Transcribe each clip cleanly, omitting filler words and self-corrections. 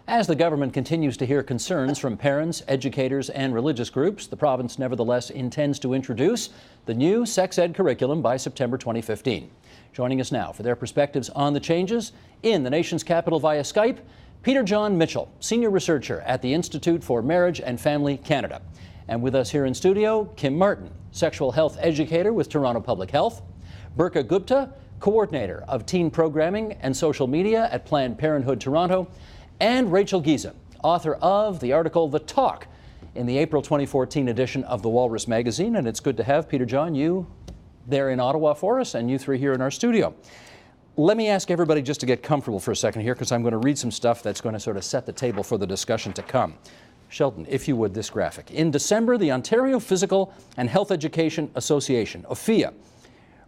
As the government continues to hear concerns from parents, educators, and religious groups, the province nevertheless intends to introduce the new sex ed curriculum by September 2015. Joining us now for their perspectives on the changes in the nation's capital via Skype, Jon Mitchell, senior researcher at the Institute for Marriage and Family Canada. And with us here in studio, Kim Martin, sexual health educator with Toronto Public Health, Burqa Gupta, coordinator of teen programming and social media at Planned Parenthood Toronto, and Rachel Giza, author of the article The Talk in the April 2014 edition of the Walrus magazine. And it's good to have Jon, you there in Ottawa for us, and you three here in our studio. Let me ask everybody just to get comfortable for a second here, because I'm going to read some stuff that's going to sort of set the table for the discussion to come. Sheldon, if you would, this graphic. In December, the Ontario Physical and Health Education Association, OPHEA,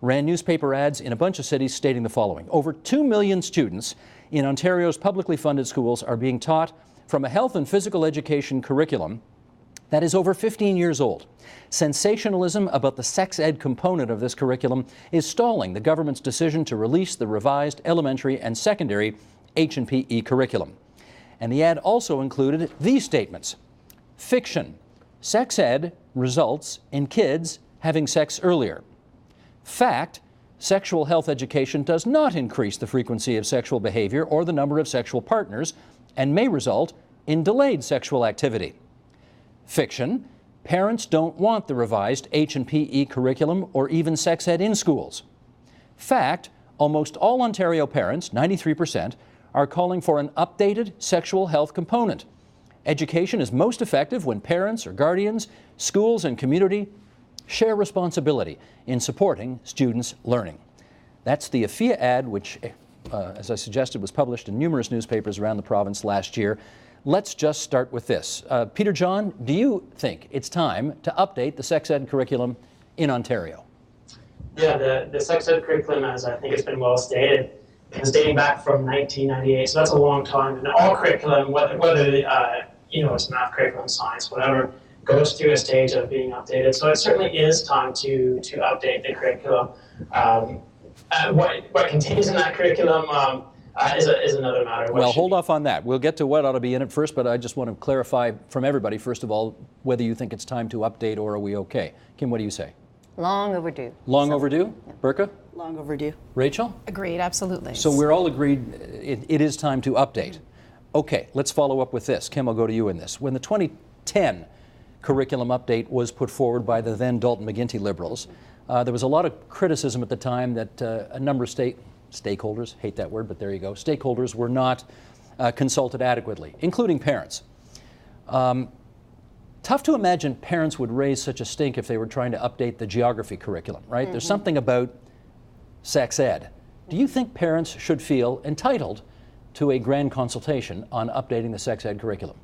ran newspaper ads in a bunch of cities stating the following: over 2 million students in Ontario's publicly funded schools are being taught from a health and physical education curriculum that is over 15 years old. Sensationalism about the sex ed component of this curriculum is stalling the government's decision to release the revised elementary and secondary H&PE curriculum. And the ad also included these statements: fiction, sex ed results in kids having sex earlier. Fact, sexual health education does not increase the frequency of sexual behavior or the number of sexual partners and may result in delayed sexual activity. Fiction, parents don't want the revised H&PE curriculum or even sex ed in schools. Fact, almost all Ontario parents, 93%, are calling for an updated sexual health component. Education is most effective when parents or guardians, schools, and community share responsibility in supporting students' learning. That's the OPHEA ad, which, as I suggested, was published in numerous newspapers around the province last year. Let's just start with this. Jon, do you think it's time to update the sex ed curriculum in Ontario? Yeah, the sex ed curriculum, as I think it's been well stated, is dating back from 1998, so that's a long time. And all curriculum, whether it's math curriculum, science, whatever, goes through a stage of being updated. So it certainly is time to update the curriculum. What continues in that curriculum is another matter. Well, hold off on that. We'll get to what ought to be in it first, but I just want to clarify from everybody, first of all, whether you think it's time to update or are we okay? Kim, what do you say? Long overdue. Long overdue? Yeah. Burqa? Long overdue. Rachel? Agreed, absolutely. So we're all agreed it is time to update. Okay, let's follow up with this. Kim, I'll go to you in this. When the 2010 curriculum update was put forward by the then Dalton McGuinty Liberals, there was a lot of criticism at the time that a number of stakeholders, hate that word, but there you go, stakeholders were not consulted adequately, including parents. Tough to imagine parents would raise such a stink if they were trying to update the geography curriculum, right? Mm-hmm. There's something about sex ed. Do you think parents should feel entitled to a grand consultation on updating the sex ed curriculum?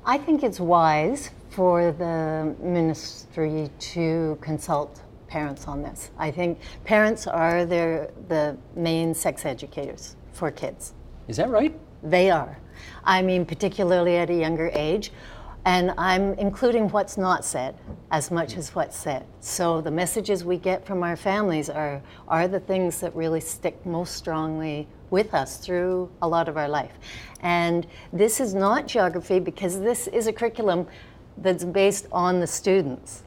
I think it's wise for the ministry to consult parents on this. I think parents are the main sex educators for kids. Is that right? They are. I mean, particularly at a younger age. And I'm including what's not said as much as what's said. So the messages we get from our families are the things that really stick most strongly with us through a lot of our life. And this is not geography, because this is a curriculum that's based on the students,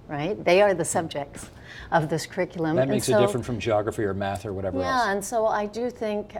right? They are the subjects of this curriculum. That makes it different from geography or math or whatever else. Yeah, and so I do think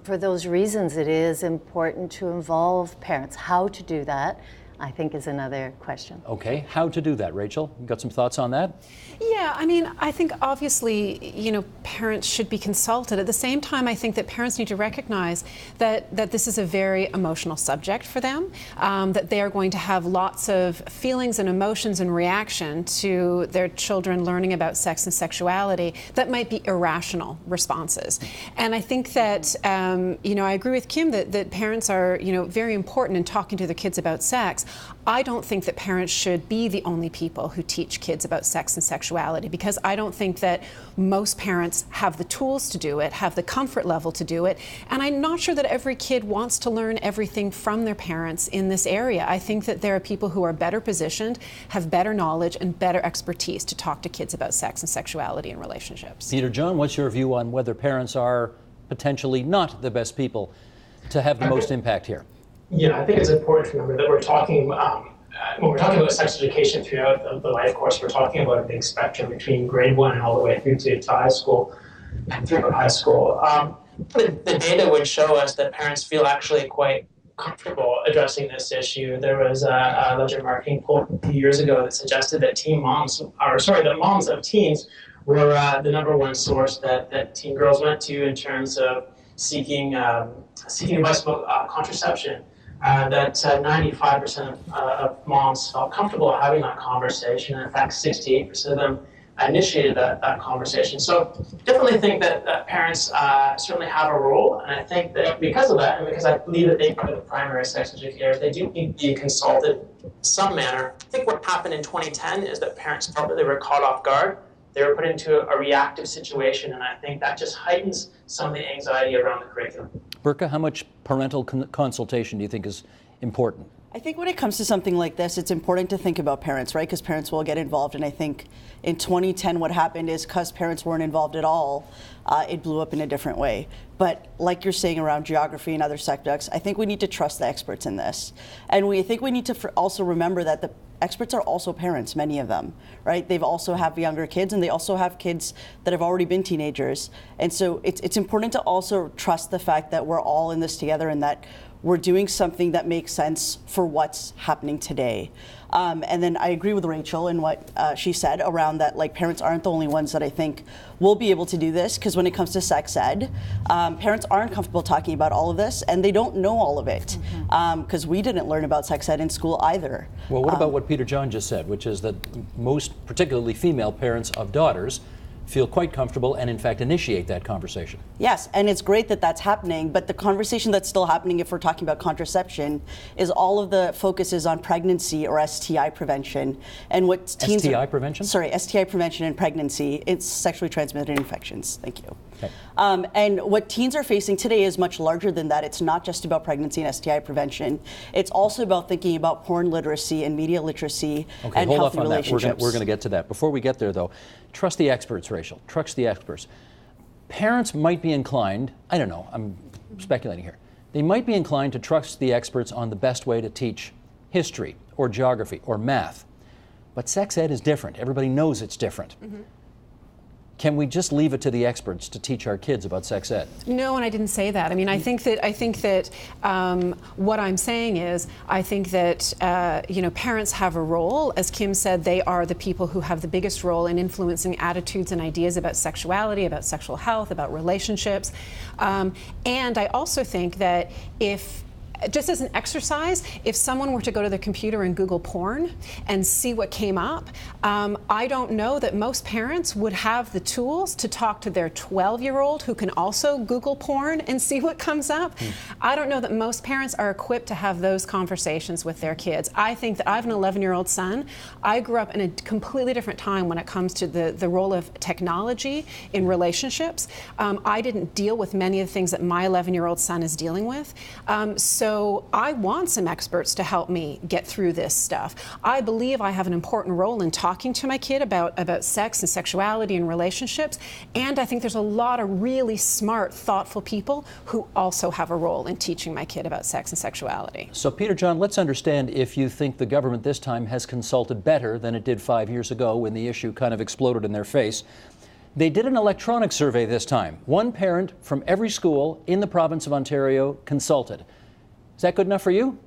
for those reasons it is important to involve parents. How to do that, I think, is another question. Okay, how to do that, Rachel? You got some thoughts on that? Yeah, I mean, I think obviously, parents should be consulted. At the same time, I think that parents need to recognize that this is a very emotional subject for them, that they are going to have lots of feelings and emotions in reaction to their children learning about sex and sexuality that might be irrational responses. And I think that, I agree with Kim that parents are, very important in talking to their kids about sex. I don't think that parents should be the only people who teach kids about sex and sexuality, because I don't think that most parents have the tools to do it, have the comfort level to do it, and I'm not sure that every kid wants to learn everything from their parents in this area. I think that there are people who are better positioned, have better knowledge and better expertise to talk to kids about sex and sexuality and relationships. Jon, what's your view on whether parents are potentially not the best people to have the most impact here? I think it's important to remember that we're talking, when we're talking about sex education throughout the life course, we're talking about a big spectrum between grade 1 and all the way through to high school. The data would show us that parents feel actually quite comfortable addressing this issue. There was a Ledger Marketing poll a few years ago that suggested that that moms of teens were the number one source that teen girls went to in terms of seeking advice about contraception. That 95% of moms felt comfortable having that conversation. In fact, 68% of them initiated that conversation. So definitely think that parents certainly have a role, and I think that because of that, and because I believe that they are the primary sex educators, they do need to be consulted in some manner. I think what happened in 2010 is that parents felt that they were caught off guard. They were put into a reactive situation, and I think that just heightens some of the anxiety around the curriculum. Burka, how much parental consultation do you think is important? I think when it comes to something like this, it's important to think about parents, right? Because parents will get involved. And I think in 2010, what happened is because parents weren't involved at all, it blew up in a different way. But like you're saying around geography and other subjects, I think we need to trust the experts in this. And I think we need to also remember that the experts are also parents, many of them, right? They've also have younger kids, and they also have kids that have already been teenagers. And so it's important to also trust the fact that we're all in this together, and that we're doing something that makes sense for what's happening today. And then I agree with Rachel in what she said around that, like, parents aren't the only ones that I think will be able to do this, because when it comes to sex ed, parents aren't comfortable talking about all of this, and they don't know all of it, because we didn't learn about sex ed in school either. Well, what about what Peter Jon just said, which is that most, particularly female parents of daughters, feel quite comfortable and in fact initiate that conversation? Yes, and it's great that that's happening, but the conversation that's still happening, if we're talking about contraception, is all of the focus is on pregnancy or STI prevention. And what teens STI prevention? Sorry, STI prevention and pregnancy. It's sexually transmitted infections. Thank you. Okay. And what teens are facing today is much larger than that. It's not just about pregnancy and STI prevention. It's also about thinking about porn literacy and media literacy and healthy relationships. We're going to get to that. Before we get there, though, trust the experts, Rachel. Trust the experts. Parents might be inclined, I don't know, I'm speculating here, they might be inclined to trust the experts on the best way to teach history or geography or math. But sex ed is different. Everybody knows it's different. Can we just leave it to the experts to teach our kids about sex ed? No, and I didn't say that. I mean, I think that what I'm saying is, I think that parents have a role. As Kim said, they are the people who have the biggest role in influencing attitudes and ideas about sexuality, about sexual health, about relationships. And I also think that just as an exercise, if someone were to go to their computer and Google porn and see what came up, I don't know that most parents would have the tools to talk to their 12-year-old who can also Google porn and see what comes up. I don't know that most parents are equipped to have those conversations with their kids. I think that I have an 11-year-old son. I grew up in a completely different time when it comes to the role of technology in relationships. I didn't deal with many of the things that my 11-year-old son is dealing with. So I want some experts to help me get through this stuff. I believe I have an important role in talking to my kid about sex and sexuality and relationships. And I think there's a lot of really smart, thoughtful people who also have a role in teaching my kid about sex and sexuality. So Peter Jon, let's understand if you think the government this time has consulted better than it did 5 years ago when the issue kind of exploded in their face. They did an electronic survey this time. One parent from every school in the province of Ontario consulted. Is that good enough for you?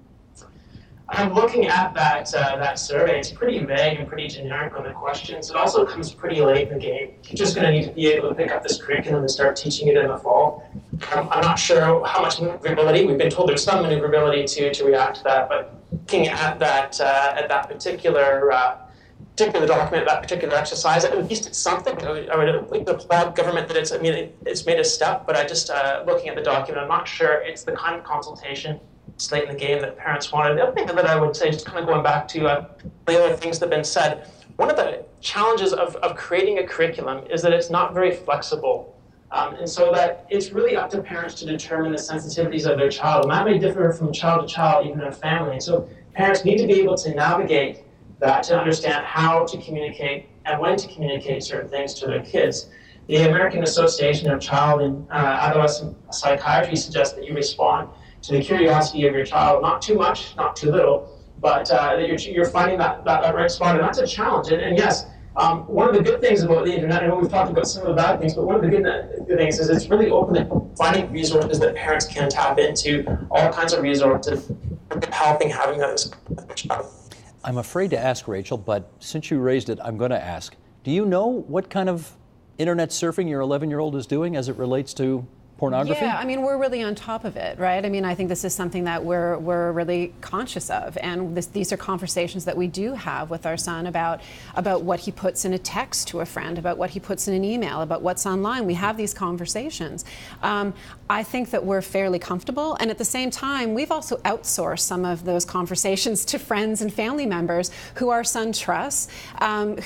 I'm looking at that survey. It's pretty vague and pretty generic on the questions. It also comes pretty late in the game. You're just going to need to be able to pick up this curriculum and start teaching it in the fall. I'm not sure how much maneuverability. We've been told there's some maneuverability to react to that, but looking at that particular document, that particular exercise, at least it's something. I would like to applaud government that it's made a step, but I just looking at the document, I'm not sure it's the kind of consultation late in the game that parents wanted. The other thing that I would say, just kind of going back to the other things that have been said, one of the challenges of creating a curriculum is that it's not very flexible. And so that it's really up to parents to determine the sensitivities of their child. And that may differ from child to child, even in a family. And so parents need to be able to navigate that, to understand how to communicate and when to communicate certain things to their kids. The American Association of Child and Adolescent Psychiatry suggests that you respond to the curiosity of your child, not too much, not too little, but that you're finding that right spot, and that's a challenge. And yes, one of the good things about the internet, I know we've talked about some of the bad things, but one of the good things is it's really open to finding resources that parents can tap into, all kinds of resources, helping having that. I'm afraid to ask, Rachel, but since you raised it, I'm going to ask. Do you know what kind of internet surfing your 11-year-old is doing as it relates to pornography? Yeah, I mean, we're really on top of it, right? I mean, I think this is something that we're really conscious of, and these are conversations that we do have with our son about what he puts in a text to a friend, about what he puts in an email, about what's online. We have these conversations. I think that we're fairly comfortable, and at the same time, we've also outsourced some of those conversations to friends and family members who our son trusts,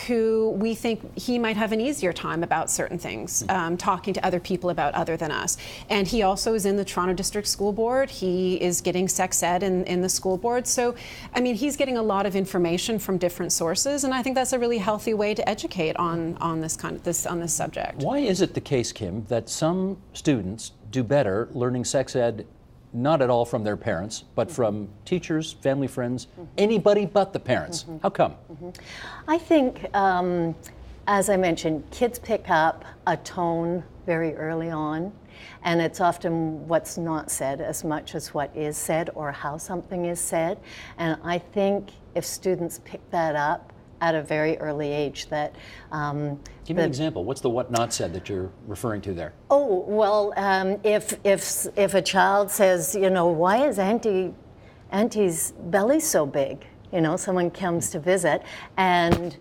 who we think he might have an easier time about certain things, talking to other people about other than us. And he also is in the Toronto District School Board. He is getting sex ed in the school board. So, I mean, he's getting a lot of information from different sources, and I think that's a really healthy way to educate on this subject. Why is it the case, Kim, that some students do better learning sex ed not at all from their parents, but from teachers, family friends, anybody but the parents? How come? I think, as I mentioned, kids pick up a tone very early on, and it's often what's not said as much as what is said or how something is said. And I think if students pick that up at a very early age, that give me an example. What's the what not said that you're referring to there? Oh, well, if a child says, you know, why is Auntie's belly so big? You know, someone comes to visit, and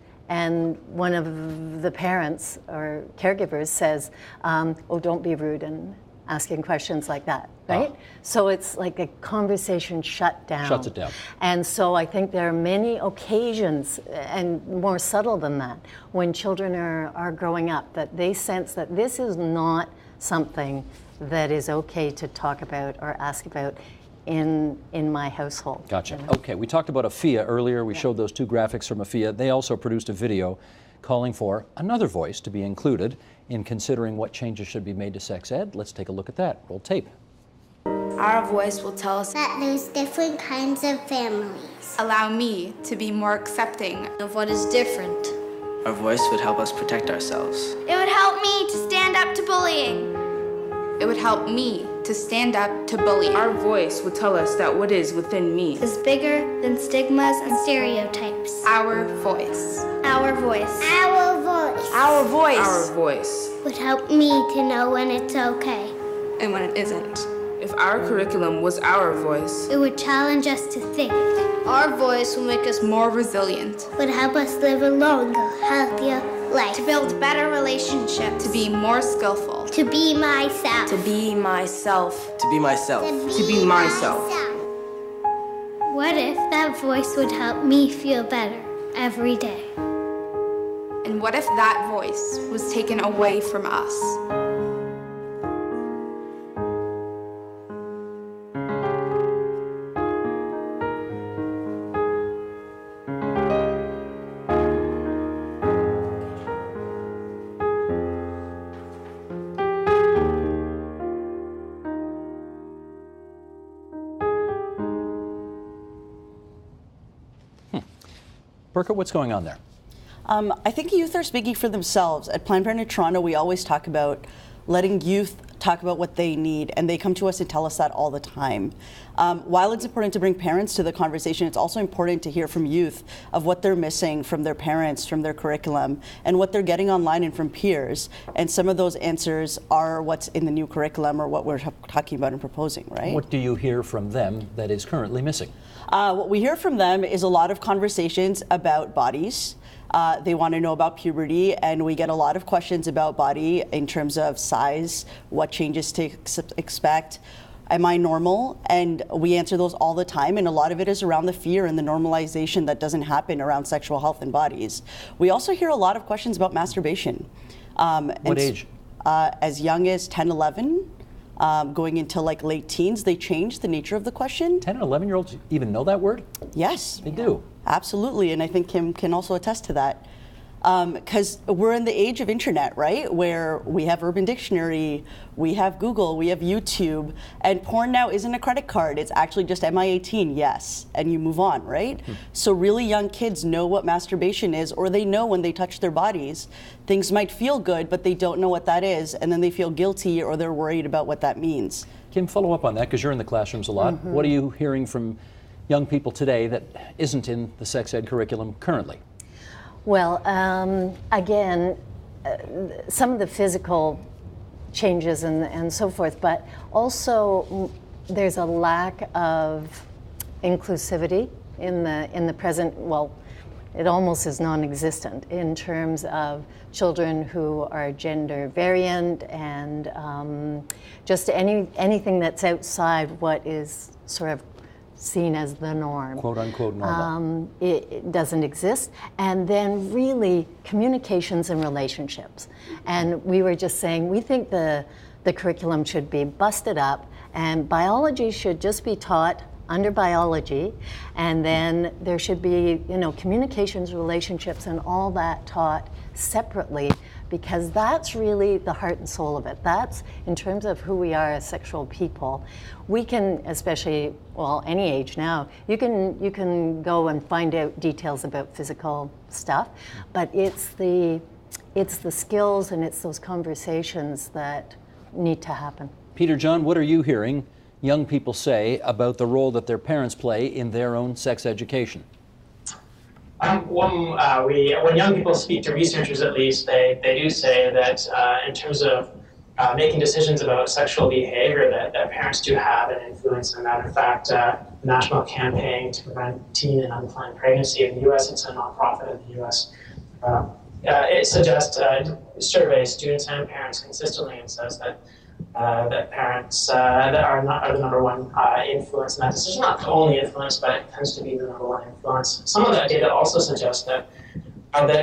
one of the parents or caregivers says, oh, don't be rude and asking questions like that, right? So it's like a conversation shut down. Shuts it down. And so I think there are many occasions, and more subtle than that, when children are growing up, that they sense that this is not something that is okay to talk about or ask about in my household. Gotcha. You know? Okay, we talked about AFIA earlier. We showed those two graphics from AFIA. They also produced a video calling for another voice to be included in considering what changes should be made to sex ed. Let's take a look at that. Roll tape. Our voice will tell us that there's different kinds of families. Allow me to be more accepting of what is different. Our voice would help us protect ourselves. It would help me to stand up to bullying. It would help me to stand up to bullying. Our voice would tell us that what is within me is bigger than stigmas and stereotypes. Our voice. Our voice. Our voice. Our voice. Our voice would help me to know when it's okay and when it isn't. If our curriculum was our voice, it would challenge us to think. Our voice will make us more resilient. Would help us live a longer, healthier life. To build better relationships. To be more skillful. To be myself. To be myself. To be myself. To be myself. What if that voice would help me feel better every day? And what if that voice was taken away from us? Burka, what's going on there? I think youth are speaking for themselves. At Planned Parenthood Toronto, we always talk about letting youth talk about what they need, and they come to us and tell us that all the time. While it's important to bring parents to the conversation, it's also important to hear from youth of what they're missing from their parents, from their curriculum, and what they're getting online and from peers. And some of those answers are what's in the new curriculum or what we're talking about and proposing, right? What do you hear from them that is currently missing? What we hear from them is a lot of conversations about bodies. They want to know about puberty, and we get a lot of questions about body in terms of size, what changes to expect, am I normal? And we answer those all the time, and a lot of it is around the fear and the normalization that doesn't happen around sexual health and bodies. We also hear a lot of questions about masturbation. What age? As young as 10, 11. Going into like late teens, they change the nature of the question. 10 and 11-year-olds even know that word? Yes. They do. Absolutely, and I think Kim can also attest to that. Because we're in the age of internet, right? Where we have Urban Dictionary, we have Google, we have YouTube, and porn now isn't a credit card. It's actually just am I 18? Yes, and you move on, right? So really young kids know what masturbation is, or they know when they touch their bodies, things might feel good, but they don't know what that is, and then they feel guilty or they're worried about what that means. Kim, follow up on that, because you're in the classrooms a lot. What are you hearing from young people today that isn't in the sex ed curriculum currently? Well, again, some of the physical changes and so forth, but also there's a lack of inclusivity in the present. Well, it almost is non-existent in terms of children who are gender variant and just anything that's outside what is sort of seen as the norm. Quote unquote normal. It doesn't exist. And then really communications and relationships. And we were just saying, we think the curriculum should be busted up and biology should just be taught under biology, and then there should be, communications, relationships, and all that taught separately, because that's really the heart and soul of it. That's, in terms of who we are as sexual people, we can, especially, well, any age now, you can go and find out details about physical stuff, but it's the skills and it's those conversations that need to happen. Peter, John, what are you hearing young people say about the role that their parents play in their own sex education? When young people speak to researchers, at least, they do say that in terms of making decisions about sexual behavior, that parents do have an influence in that. In fact, the National Campaign to Prevent Teen and Unplanned Pregnancy in the U.S., it's a nonprofit in the U.S., it suggests, surveys students and parents consistently and says that parents that are the number one influence in that decision. Not the only influence, but it tends to be the number one influence. Some of that data also suggests that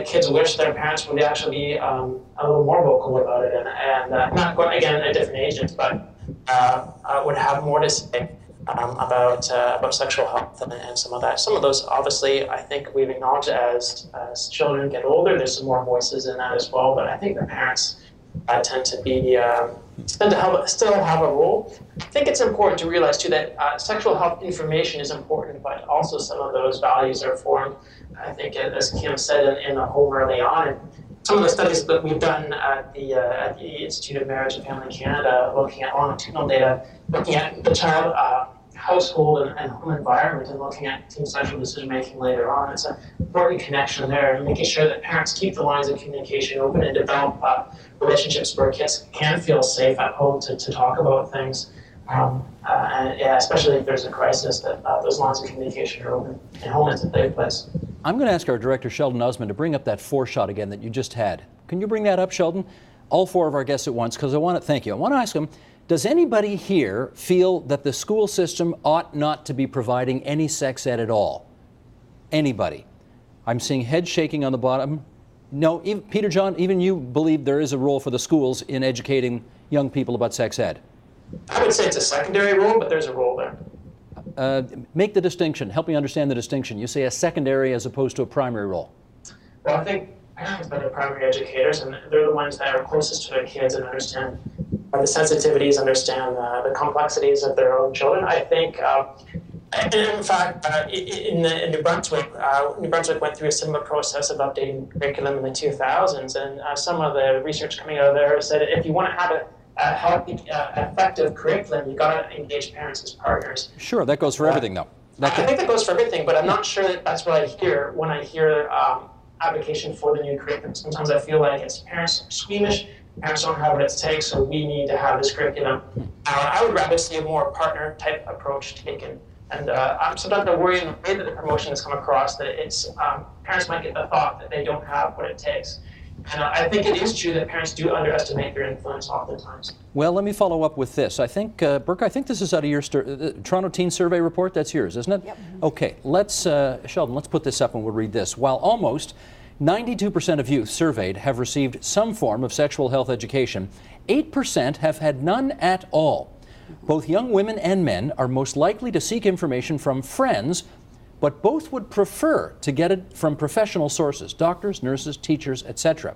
kids wish their parents would actually be a little more vocal about it, and not going, again, at different ages, but would have more to say about sexual health and some of that. Some of those, obviously, I think we've acknowledged as children get older, there's some more voices in that as well, but I think the parents tend to still have a role. I think it's important to realize too that sexual health information is important, but also some of those values are formed, I think, as Kim said, in the home early on. And some of the studies that we've done at the Institute of Marriage and Family Canada, looking at longitudinal data, looking at the child household and home environment, and looking at teen sexual decision making later on. It's an important connection there, and making sure that parents keep the lines of communication open and develop relationships where kids can feel safe at home to talk about things. Especially if there's a crisis, that those lines of communication are open and home is a safe place. I'm going to ask our director, Sheldon Osmond, to bring up that shot again that you just had. Can you bring that up, Sheldon? All four of our guests at once, because I want to ask them, does anybody here feel that the school system ought not to be providing any sex ed at all? Anybody? I'm seeing head shaking on the bottom. No, Peter, John, even you believe there is a role for the schools in educating young people about sex ed? I would say it's a secondary role, but there's a role there. Make the distinction. Help me understand the distinction. You say a secondary as opposed to a primary role. Well, I think parents are the primary educators, and they're the ones that are closest to their kids and understand the sensitivities, understand the complexities of their own children. I think, and in fact, in New Brunswick, New Brunswick went through a similar process of updating curriculum in the 2000s, and some of the research coming out of there said if you want to have a healthy, effective curriculum, you got to engage parents as partners. Sure, that goes for everything, though. I think that goes for everything, but I'm not sure that that's what I hear when I hear advocation for the new curriculum. Sometimes I feel like it's parents are squeamish, parents don't have what it takes, so we need to have this curriculum. I would rather see a more partner-type approach taken. And sometimes I worry in the way that the promotion has come across that it's parents might get the thought that they don't have what it takes. And I think it is true that parents do underestimate their influence oftentimes. Well, let me follow up with this. I think, Burke, I think this is out of your Toronto Teen Survey report. That's yours, isn't it? Yep. Okay, Sheldon, let's put this up and we'll read this. While almost 92% of youth surveyed have received some form of sexual health education, 8% have had none at all. Both young women and men are most likely to seek information from friends but both would prefer to get it from professional sources, doctors, nurses, teachers, etc.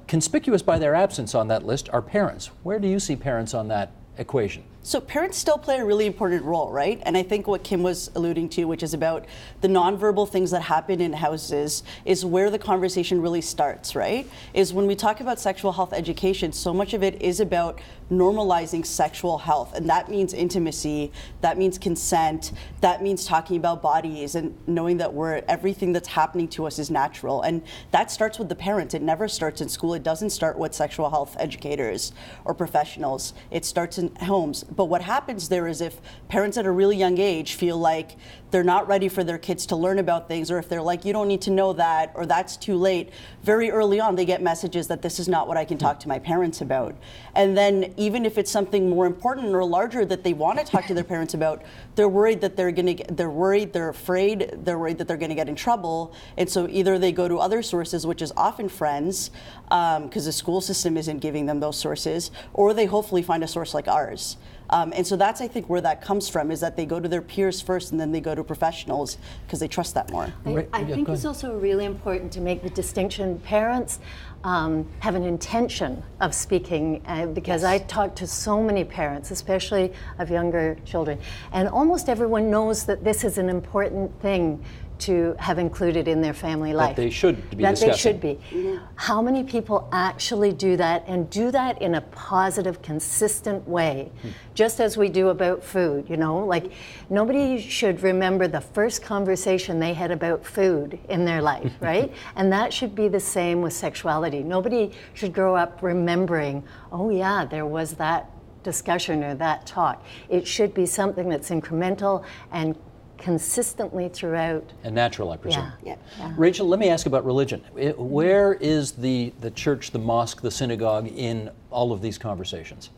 Conspicuous by their absence on that list are parents. Where do you see parents on that equation? So parents still play a really important role, right? And I think what Kim was alluding to, which is about the nonverbal things that happen in houses, is where the conversation really starts, right? Is when we talk about sexual health education, so much of it is about normalizing sexual health. And that means intimacy, that means consent, that means talking about bodies and knowing that everything that's happening to us is natural. And that starts with the parents. It never starts in school. It doesn't start with sexual health educators or professionals. It starts in homes. But what happens there is if parents at a really young age feel like they're not ready for their kids to learn about things, or if they're like, you don't need to know that, or that's too late, very early on they get messages that this is not what I can talk to my parents about. And then even if it's something more important or larger that they want to talk to their parents about, they're worried that they're worried, they're afraid, they're worried that they're going to get in trouble. And so either they go to other sources, which is often friends, because the school system isn't giving them those sources, or they hopefully find a source like ours. And so that's, I think, where that comes from, is that they go to their peers first and then they go to professionals because they trust that more. I think it's also really important to make the distinction. Parents have an intention of speaking, because I talk to so many parents, especially of younger children, and almost everyone knows that this is an important thing to have included in their family life. That they should be that discussing. They should be. Mm-hmm. How many people actually do that, and do that in a positive, consistent way, just as we do about food, you know? Like, nobody should remember the first conversation they had about food in their life, right? And that should be the same with sexuality. Nobody should grow up remembering, oh yeah, there was that discussion or that talk. It should be something that's incremental and consistently throughout. And natural, I presume. Yeah. Rachel, let me ask about religion. Where is the church, the mosque, the synagogue in all of these conversations?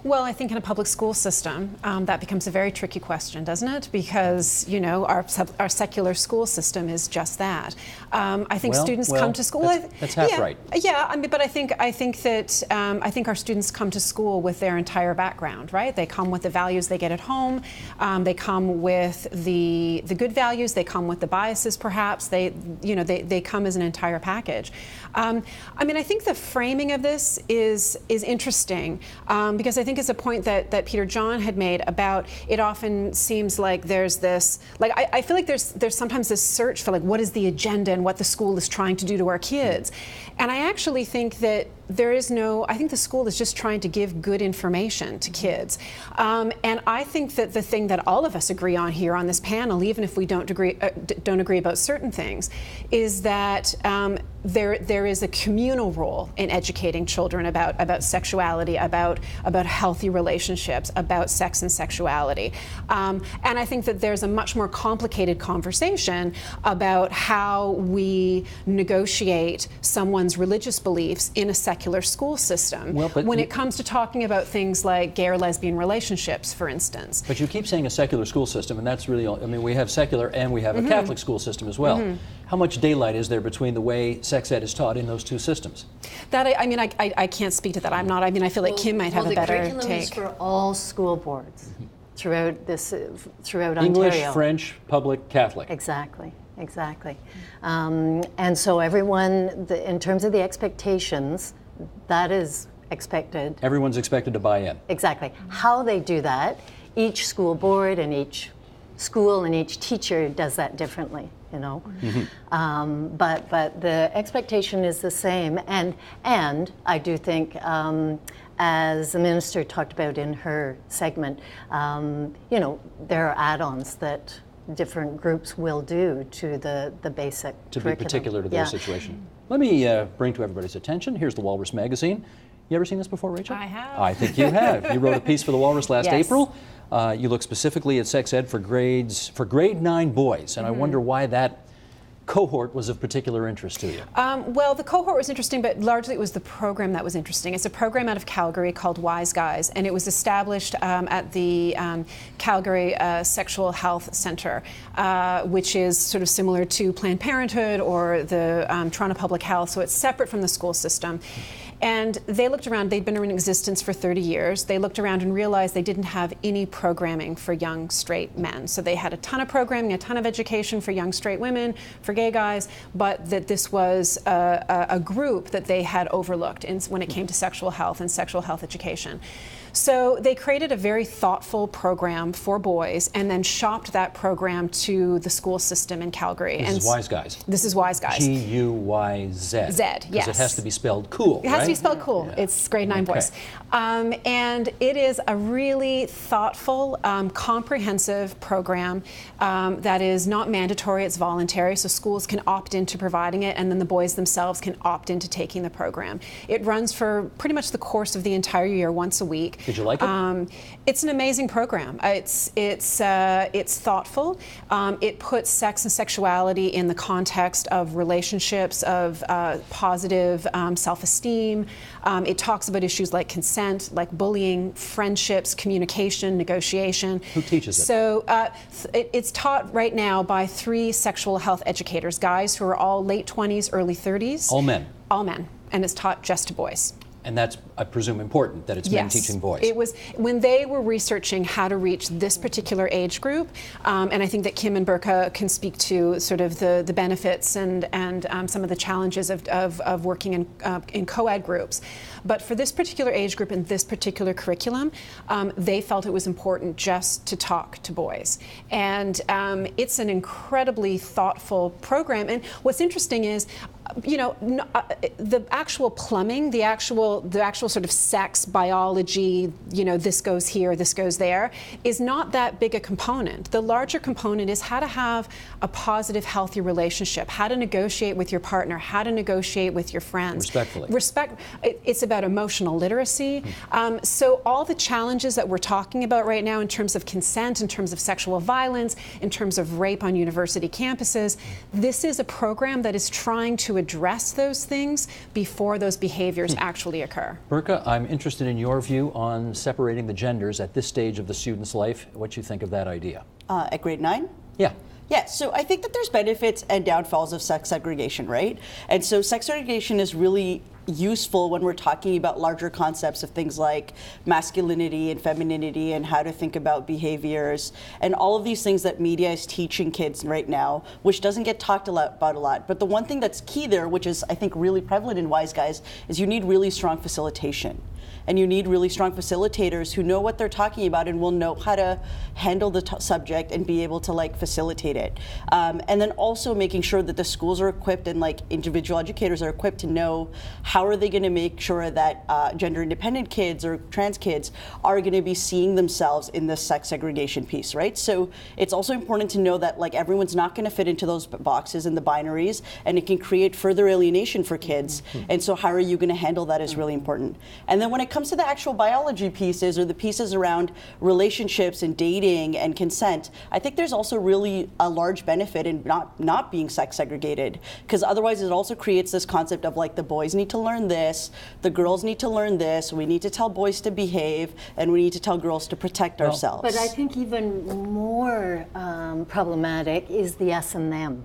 Well, I think in a public school system, that becomes a very tricky question, doesn't it? Because, you know, our secular school system is just that. I think students come to school. That's half right. Yeah, I mean, but I think our students come to school with their entire background, right? They come with the values they get at home. They come with the good values. They come with the biases, perhaps. They come as an entire package. I mean, I think the framing of this is interesting, because I think it's a point that Peter John had made about it often seems like there's this, like, I feel like there's sometimes this search for, like, what is the agenda and what the school is trying to do to our kids. And I actually think that I think the school is just trying to give good information to kids. And I think that the thing that all of us agree on here on this panel, even if we don't agree about certain things, is that there is a communal role in educating children about sexuality, about healthy relationships, about sex and sexuality. And I think that there's a much more complicated conversation about how we negotiate someone's religious beliefs in a secular school system when it comes to talking about things like gay or lesbian relationships, for instance. But you keep saying a secular school system, and that's really, I mean, we have secular and we have a Catholic school system as well. How much daylight is there between the way sex ed is taught in those two systems? That, I can't speak to that. I feel like Kim might have a better take. The curriculum is for all school boards throughout Ontario. English, French, public, Catholic. Exactly. And so everyone, in terms of the expectations, that is expected. Everyone's expected to buy in. Exactly. How they do that, each school board and each school and each teacher does that differently, you know. But the expectation is the same, and I do think, as the minister talked about in her segment, there are add-ons that different groups will do to the basic to curriculum. Be particular to their situation. Let me bring to everybody's attention, here's the Walrus magazine. You ever seen this before, Rachel? I have. I think you have. You wrote a piece for the Walrus last Yes. April. You look specifically at sex ed for grade 9 boys, and I wonder why that cohort was of particular interest to you. Well, the cohort was interesting, but largely it was the program that was interesting. It's a program out of Calgary called Wise Guys, and it was established at the Calgary Sexual Health Center, which is sort of similar to Planned Parenthood or the Toronto Public Health, so it's separate from the school system. And they looked around, they'd been in existence for 30 years. They looked around and realized they didn't have any programming for young straight men. So they had a ton of programming, a ton of education for young straight women, for gay guys, but that this was a group that they had overlooked when it came to sexual health and sexual health education. So they created a very thoughtful program for boys and then shopped that program to the school system in Calgary. This is Wise Guys. This is Wise Guys. G-U-Y-Z. Z, yes. Because it has to be spelled cool, It has right? to be spelled cool. Yeah. It's grade 9 boys. And it is a really thoughtful, comprehensive program that is not mandatory, it's voluntary, so schools can opt into providing it, and then the boys themselves can opt into taking the program. It runs for pretty much the course of the entire year, once a week. Did you like it? It's an amazing program. It's thoughtful. It puts sex and sexuality in the context of relationships, of positive self-esteem. It talks about issues like consent, like bullying, friendships, communication, negotiation. Who teaches it? So it's taught right now by 3 sexual health educators, guys who are all late 20s, early 30s. All men? All men. And it's taught just to boys. And that's, I presume, important, that it's men teaching boys. It was when they were researching how to reach this particular age group, and I think that Kim and Burka can speak to sort of the benefits and some of the challenges of working in co-ed groups. But for this particular age group and this particular curriculum, they felt it was important just to talk to boys. And it's an incredibly thoughtful program. And what's interesting is, you know, the actual plumbing, the actual sort of sex biology, you know, this goes here, this goes there, is not that big a component. The larger component is how to have a positive, healthy relationship, how to negotiate with your partner, how to negotiate with your friends. Respectfully. It's about emotional literacy. So all the challenges that we're talking about right now in terms of consent, in terms of sexual violence, in terms of rape on university campuses, this is a program that is trying to address those things before those behaviors actually occur. Burka, I'm interested in your view on separating the genders at this stage of the student's life. What you think of that idea? At grade 9? Yeah. Yeah, so I think that there's benefits and downfalls of sex segregation, right? And so sex segregation is really useful when we're talking about larger concepts of things like masculinity and femininity and how to think about behaviors and all of these things that media is teaching kids right now, which doesn't get talked about a lot. But the one thing that's key there, which is I think really prevalent in Wise Guys, is you need really strong facilitation. And you need really strong facilitators who know what they're talking about and will know how to handle the subject and be able to like facilitate it. And then also making sure that the schools are equipped and like individual educators are equipped to know how are they going to make sure that gender independent kids or trans kids are going to be seeing themselves in the sex segregation piece, right? So it's also important to know that like everyone's not going to fit into those boxes and the binaries, and it can create further alienation for kids. And so how are you going to handle that is really important. And then when it comes to the actual biology pieces or the pieces around relationships and dating and consent, I think there's also really a large benefit in not being sex segregated, because otherwise it also creates this concept of like the boys need to learn this, the girls need to learn this, we need to tell boys to behave, and we need to tell girls to protect ourselves. But I think even more problematic is the us and them.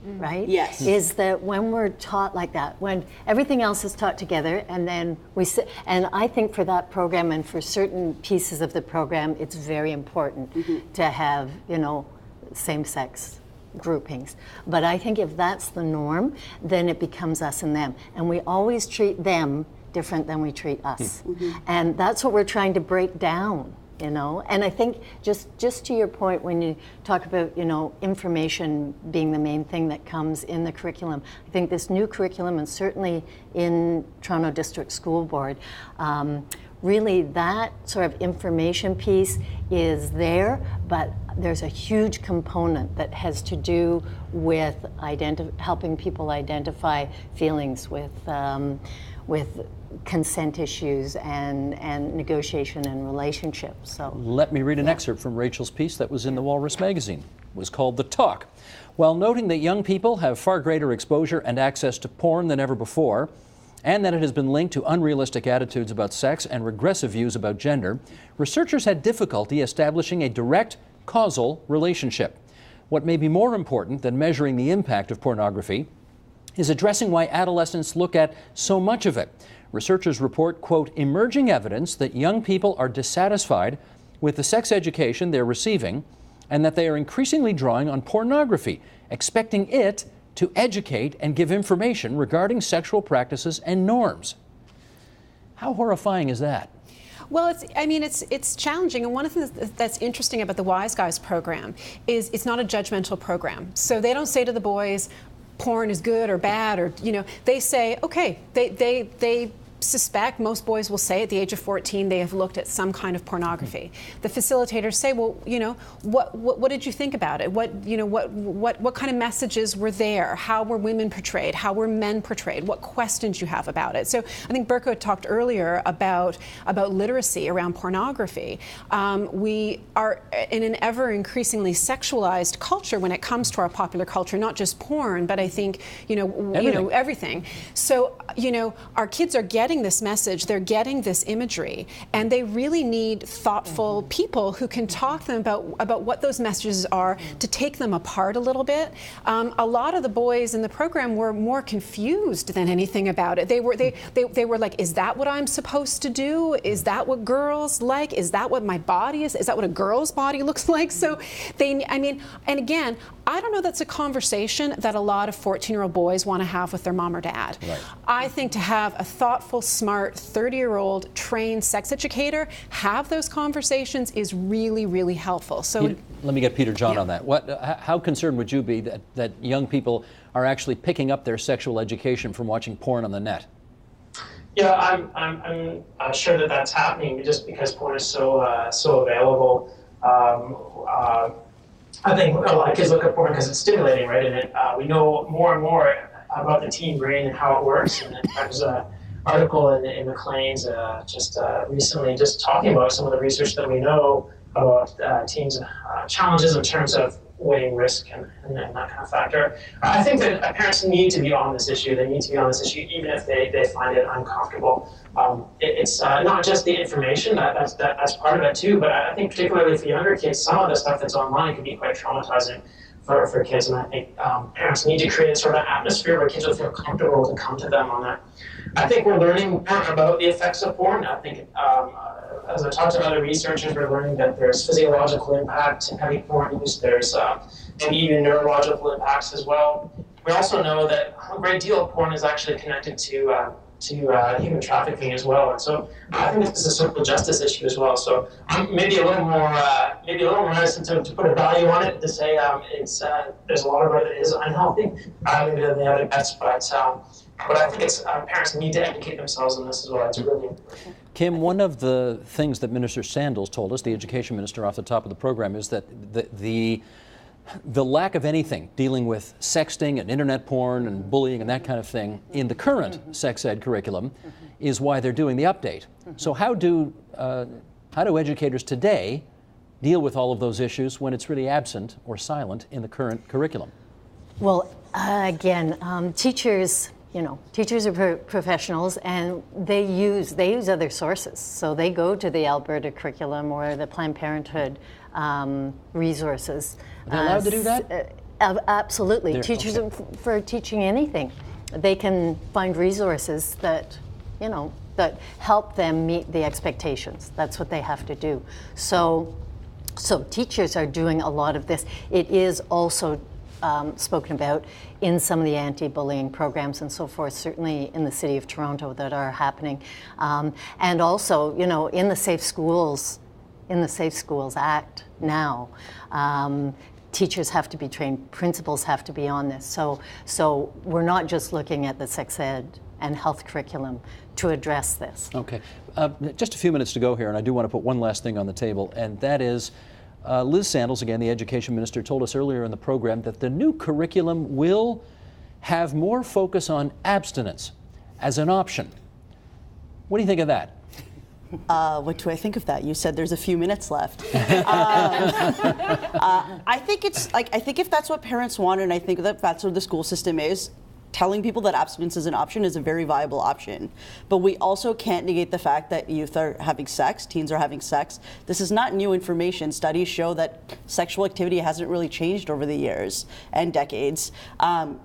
Right? Yes. Is that when we're taught like that, when everything else is taught together, and then we sit, and I think for that program and for certain pieces of the program, it's very important to have, you know, same-sex groupings. But I think if that's the norm, then it becomes us and them. And we always treat them different than we treat us. And that's what we're trying to break down. You know, and I think just to your point when you talk about, you know, information being the main thing that comes in the curriculum, I think this new curriculum, and certainly in Toronto District School Board, really that sort of information piece is there, but there's a huge component that has to do with helping people identify feelings with consent issues and negotiation and relationships. So let me read an excerpt from Rachel's piece that was in the Walrus magazine. It was called The Talk. While noting that young people have far greater exposure and access to porn than ever before, and that it has been linked to unrealistic attitudes about sex and regressive views about gender, researchers had difficulty establishing a direct causal relationship. What may be more important than measuring the impact of pornography is addressing why adolescents look at so much of it. Researchers report, quote, emerging evidence that young people are dissatisfied with the sex education they're receiving and that they are increasingly drawing on pornography, expecting it to educate and give information regarding sexual practices and norms. How horrifying is that? Well, it's challenging, and one of the things that's interesting about the Wise Guys program is it's not a judgmental program. So they don't say to the boys, porn is good or bad, or, you know, they say, okay, they suspect, most boys will say at the age of 14 they have looked at some kind of pornography. The facilitators say, well, you know, what did you think about it? What kind of messages were there? How were women portrayed? How were men portrayed? What questions you have about it? So I think Berko talked earlier about literacy around pornography. We are in an ever increasingly sexualized culture when it comes to our popular culture, not just porn, but I think everything. So our kids are getting this message, they're getting this imagery, and they really need thoughtful people who can talk to them about what those messages are, to take them apart a little bit. A lot of the boys in the program were more confused than anything about it. They were like, is that what I'm supposed to do? Is that what girls like? Is that what my body is? Is that what a girl's body looks like? So and again, I don't know that's a conversation that a lot of 14-year-old boys want to have with their mom or dad. Right. I think to have a thoughtful, smart, 30-year-old trained sex educator have those conversations is really, really helpful. So let me get Peter John on that. How concerned would you be that young people are actually picking up their sexual education from watching porn on the net? Yeah, I'm sure that that's happening just because porn is so available. I think a lot of kids look at porn because it's stimulating, right? And we know more and more about the teen brain and how it works. And there's an article in Maclean's recently just talking about some of the research that we know about teens' challenges in terms of weighing risk and that kind of factor. I think that parents need to be on this issue. They need to be on this issue even if they find it uncomfortable. It's not just the information, that's part of it too, but I think particularly for younger kids, some of the stuff that's online can be quite traumatizing for kids, and I think parents need to create a sort of atmosphere where kids will feel comfortable to come to them on that. I think we're learning more about the effects of porn. I think as I talked to other researchers, we're learning that there's physiological impact in heavy porn use. There's maybe even neurological impacts as well. We also know that a great deal of porn is actually connected to human trafficking as well, and so I think this is a social justice issue as well. So I'm maybe a little more reticent to put a value on it, to say there's a lot of it that is unhealthy, maybe than the other bets, but I think it's parents need to educate themselves on this as well. It's really important. Kim, one of the things that Minister Sandals told us, the education minister off the top of the program, is that the lack of anything dealing with sexting and internet porn and bullying and that kind of thing in the current sex ed curriculum is why they're doing the update. So how do educators today deal with all of those issues when it's really absent or silent in the current curriculum? Well, again, teachers are professionals, and they use other sources. So they go to the Alberta curriculum or the Planned Parenthood resources. Are they allowed to do that? Absolutely. Teachers for teaching anything, they can find resources that help them meet the expectations. That's what they have to do. So teachers are doing a lot of this. It is also spoken about in some of the anti-bullying programs and so forth, certainly in the City of Toronto, that are happening. And also, in the Safe Schools Act now, teachers have to be trained, principals have to be on this. So we're not just looking at the sex ed and health curriculum to address this. Okay. Just a few minutes to go here, and I do want to put one last thing on the table, and that is Liz Sandals, again, the education minister, told us earlier in the program that the new curriculum will have more focus on abstinence as an option. What do you think of that? What do I think of that? You said there's a few minutes left. I think if that's what parents want, and I think that's what the school system is, telling people that abstinence is an option is a very viable option. But we also can't negate the fact that youth are having sex, teens are having sex. This is not new information. Studies show that sexual activity hasn't really changed over the years and decades.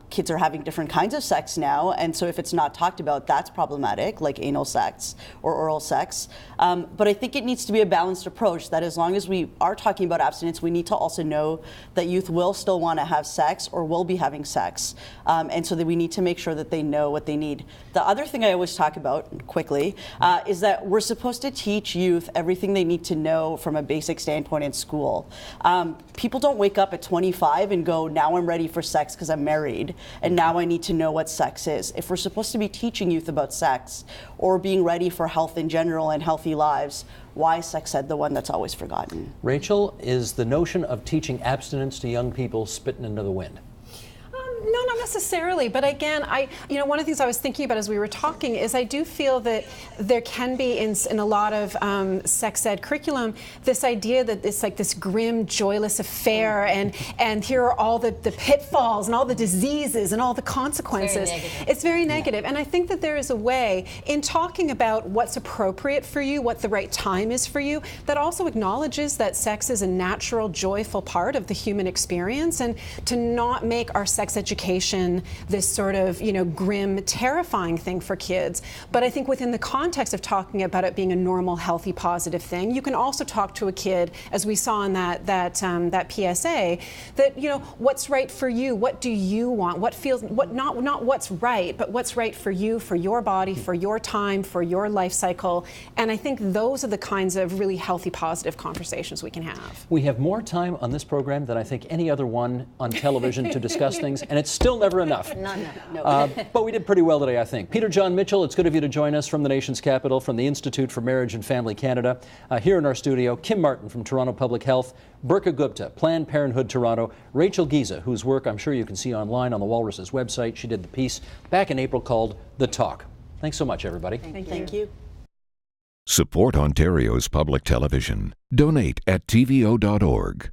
Kids are having different kinds of sex now, and so if it's not talked about, that's problematic, like anal sex or oral sex. But I think it needs to be a balanced approach, that as long as we are talking about abstinence, we need to also know that youth will still want to have sex or will be having sex, and so that we need to make sure that they know what they need. The other thing I always talk about quickly is that we're supposed to teach youth everything they need to know from a basic standpoint in school. People don't wake up at 25 and go, now I'm ready for sex because I'm married, and now I need to know what sex is. If we're supposed to be teaching youth about sex or being ready for health in general and healthy lives, why is sex ed the one that's always forgotten? Rachel, is the notion of teaching abstinence to young people spitting into the wind? No, not necessarily. But again, one of the things I was thinking about as we were talking is I do feel that there can be in a lot of sex ed curriculum this idea that it's like this grim, joyless affair, and here are all the pitfalls and all the diseases and all the consequences. It's very negative. And I think that there is a way in talking about what's appropriate for you, what the right time is for you, that also acknowledges that sex is a natural, joyful part of the human experience, and to not make our sex education this sort of, grim, terrifying thing for kids. But I think within the context of talking about it being a normal, healthy, positive thing, you can also talk to a kid, as we saw in that PSA, that, what's right for you, what do you want, not what's right, but what's right for you, for your body, for your time, for your life cycle. And I think those are the kinds of really healthy, positive conversations we can have. We have more time on this program than I think any other one on television to discuss things, and it's still never enough. No. But we did pretty well today, I think. Peter Jon Mitchell, it's good of you to join us from the nation's capital, from the Institute for Marriage and Family Canada. Here in our studio, Kim Martin from Toronto Public Health, Burka Gupta, Planned Parenthood Toronto, Rachel Giza, whose work I'm sure you can see online on the Walrus's website. She did the piece back in April called The Talk. Thanks so much, everybody. Thank you. Support Ontario's public television. Donate at tvo.org.